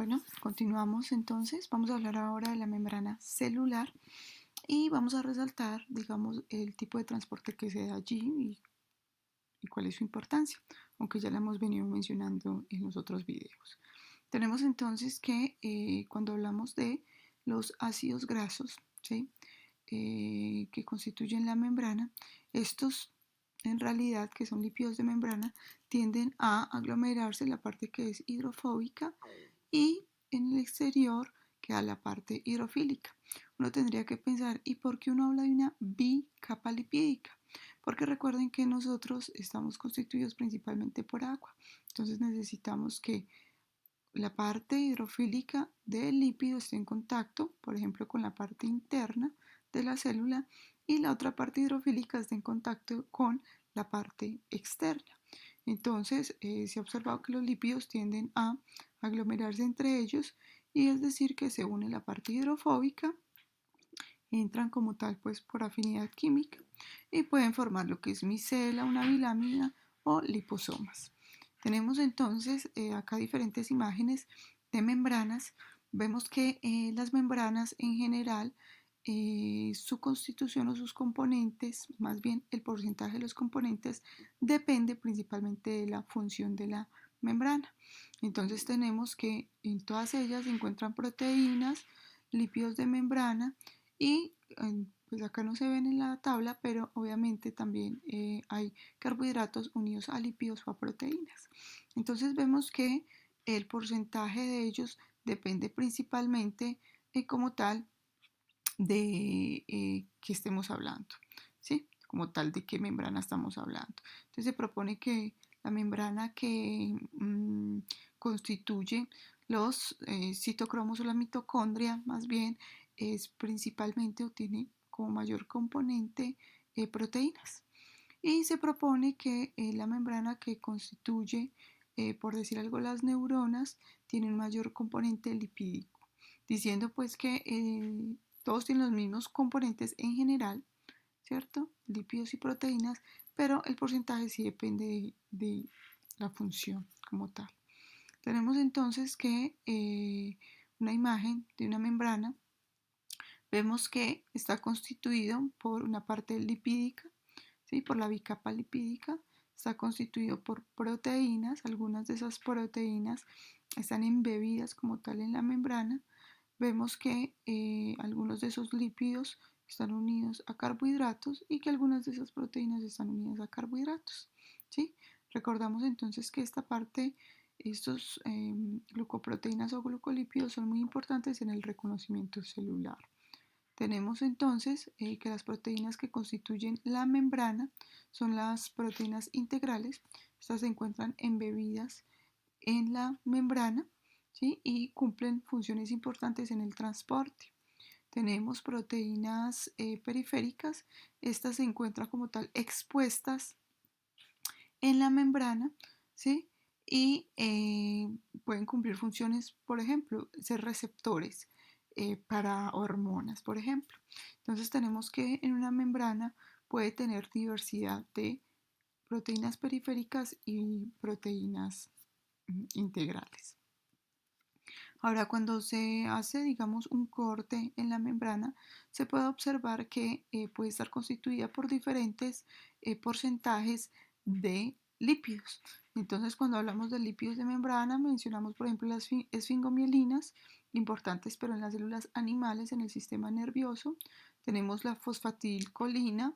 Bueno, continuamos entonces. Vamos a hablar ahora de la membrana celular y vamos a resaltar, digamos, el tipo de transporte que se da allí y cuál es su importancia, aunque ya la hemos venido mencionando en los otros videos. Tenemos entonces que cuando hablamos de los ácidos grasos, ¿sí? Que constituyen la membrana, estos en realidad, que son lípidos de membrana, tienden a aglomerarse en la parte que es hidrofóbica y en el exterior queda la parte hidrofílica. Uno tendría que pensar, ¿y por qué uno habla de una bicapa lipídica? Porque recuerden que nosotros estamos constituidos principalmente por agua. Entonces necesitamos que la parte hidrofílica del lípido esté en contacto, por ejemplo, con la parte interna de la célula y la otra parte hidrofílica esté en contacto con la parte externa. Entonces, se ha observado que los lípidos tienden a aglomerarse entre ellos y es decir que se une la parte hidrofóbica, entran como tal pues por afinidad química y pueden formar lo que es micela, una bilámina o liposomas. Tenemos entonces acá diferentes imágenes de membranas. Vemos que las membranas en general, su constitución o sus componentes, más bien el porcentaje de los componentes, depende principalmente de la función de la membrana. Entonces tenemos que en todas ellas se encuentran proteínas, lípidos de membrana y pues acá no se ven en la tabla, pero obviamente también hay carbohidratos unidos a lípidos o a proteínas. Entonces vemos que el porcentaje de ellos depende principalmente como tal de qué estemos hablando, ¿sí? Como tal de qué membrana estamos hablando. Entonces se propone que la membrana que constituye los citocromos o la mitocondria, más bien, es principalmente o tiene como mayor componente proteínas. Y se propone que la membrana que constituye, por decir algo, las neuronas, tiene un mayor componente lipídico, diciendo pues que todos tienen los mismos componentes en general, ¿cierto? Lípidos y proteínas, pero el porcentaje sí depende de la función como tal. Tenemos entonces que una imagen de una membrana, vemos que está constituido por una parte lipídica, ¿sí? Por la bicapa lipídica, está constituido por proteínas, algunas de esas proteínas están embebidas como tal en la membrana. Vemos que algunos de esos lípidos están unidos a carbohidratos y que algunas de esas proteínas están unidas a carbohidratos, ¿sí? Recordamos entonces que esta parte, estos glucoproteínas o glucolípidos son muy importantes en el reconocimiento celular. Tenemos entonces que las proteínas que constituyen la membrana son las proteínas integrales. Estas se encuentran embebidas en la membrana, ¿sí? Y cumplen funciones importantes en el transporte. Tenemos proteínas periféricas. Estas se encuentran como tal expuestas en la membrana, ¿sí? Y pueden cumplir funciones, por ejemplo, ser receptores para hormonas, por ejemplo. Entonces tenemos que en una membrana puede tener diversidad de proteínas periféricas y proteínas integrales. Ahora, cuando se hace, digamos, un corte en la membrana, se puede observar que puede estar constituida por diferentes porcentajes de lípidos. Entonces, cuando hablamos de lípidos de membrana, mencionamos, por ejemplo, las esfingomielinas, importantes, pero en las células animales, en el sistema nervioso. Tenemos la fosfatilcolina,